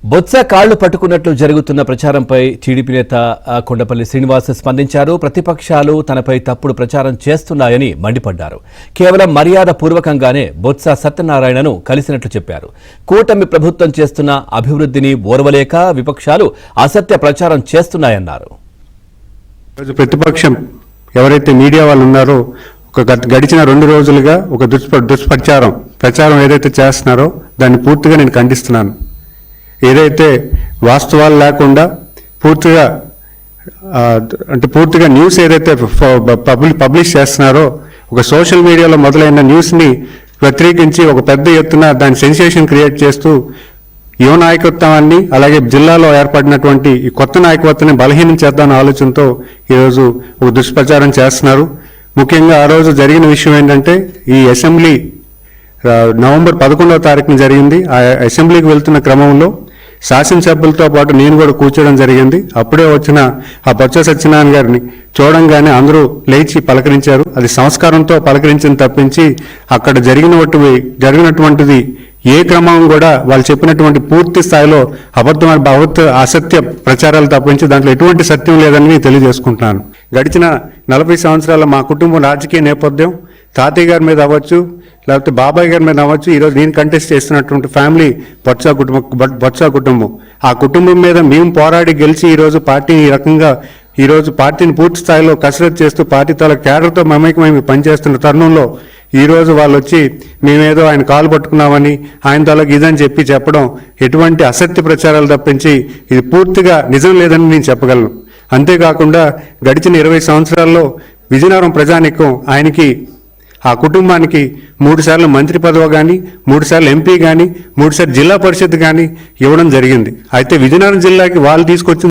బొత్స కాళ్లు పట్టుకున్నట్లు జరుగుతున్న ప్రచారంపై టీడీపీ నేత కొండపల్లి శ్రీనివాస్ స్పందించారు. ప్రతిపక్షాలు తనపై తప్పుడు ప్రచారం చేస్తున్నాయని మండిపడ్డారు. కేవలం మర్యాద పూర్వకంగానే బొత్స సత్యనారాయణను కలిసినట్లు చెప్పారు. కూటమి ప్రభుత్వం చేస్తున్న అభివృద్ధిని ఓర్వలేక విపక్షాలు అసత్య ప్రచారం చేస్తున్నాయన్నారు. ప్రతిపక్షం ఎవరైతే మీడియా వాళ్ళు ఉన్నారో గడిచిన 2 రోజులుగా ఒక ప్రచారం ఏదైతే చేస్తున్నారో దాన్ని పూర్తిగా నేను ఖండిస్తున్నాను. ఏదైతే వాస్తవాలు లేకుండా పూర్తిగా న్యూస్ ఏదైతే పబ్లిష్ చేస్తున్నారో ఒక సోషల్ మీడియాలో మొదలైన న్యూస్ని వ్యతిరేకించి ఒక పెద్ద ఎత్తున దాని సెన్సేషన్ క్రియేట్ చేస్తూ యువ నాయకత్వాన్ని అలాగే జిల్లాలో ఏర్పడినటువంటి ఈ కొత్త నాయకత్వాన్ని బలహీనం చేద్దామన్న ఆలోచనతో ఈరోజు ఒక దుష్ప్రచారం చేస్తున్నారు. ముఖ్యంగా ఆ రోజు జరిగిన విషయం ఏంటంటే ఈ అసెంబ్లీ నవంబర్ 11వ తారీఖున జరిగింది. ఆ అసెంబ్లీకి వెళ్తున్న క్రమంలో శాసనసభ్యులతో పాటు నేను కూడా కూర్చోవడం జరిగింది. అప్పుడే వచ్చిన ఆ బొత్స సత్యనారాయణ గారిని చూడంగానే అందరూ లేచి పలకరించారు. అది సంస్కారంతో పలకరించిన తప్పించి అక్కడ జరిగినటువంటిది ఏ క్రమం కూడా వాళ్ళు చెప్పినటువంటి పూర్తి స్థాయిలో అసత్య ప్రచారాలు తప్పించి దాంట్లో ఎటువంటి సత్యం లేదని తెలియజేసుకుంటున్నాను. గడిచిన 40 సంవత్సరాల మా కుటుంబం రాజకీయ నేపథ్యం తాతయ్య గారి మీద అవ్వచ్చు, లేకపోతే బాబాయ్ గారి మీద అవ్వచ్చు, ఈరోజు నేను కంటెస్ట్ చేస్తున్నటువంటి ఫ్యామిలీ బొత్స కుటుంబం. ఆ కుటుంబం మీద మేము పోరాడి గెలిచి ఈరోజు పార్టీని పూర్తి స్థాయిలో కసరత్తు చేస్తూ పార్టీ తల కేడర్తో మమేకమై పనిచేస్తున్న తరుణంలో ఈరోజు వాళ్ళు వచ్చి మేమేదో ఆయన కాలు పట్టుకున్నామని ఆయన తలకు ఇదని చెప్పడం ఎటువంటి అసత్య ప్రచారాలు తప్పించి ఇది పూర్తిగా నిజం లేదని నేను చెప్పగలను. అంతేకాకుండా గడిచిన 20 సంవత్సరాల్లో విజయనగరం ప్రజానీకం ఆయనకి ఆ కుటుంబానికి 3 సార్లు మంత్రి పదవి కానీ 3 సార్లు ఎంపీ కానీ 3 సార్లు జిల్లా పరిషత్ కానీ ఇవ్వడం జరిగింది. అయితే విజయనగరం జిల్లాకి వాళ్ళు తీసుకొచ్చిన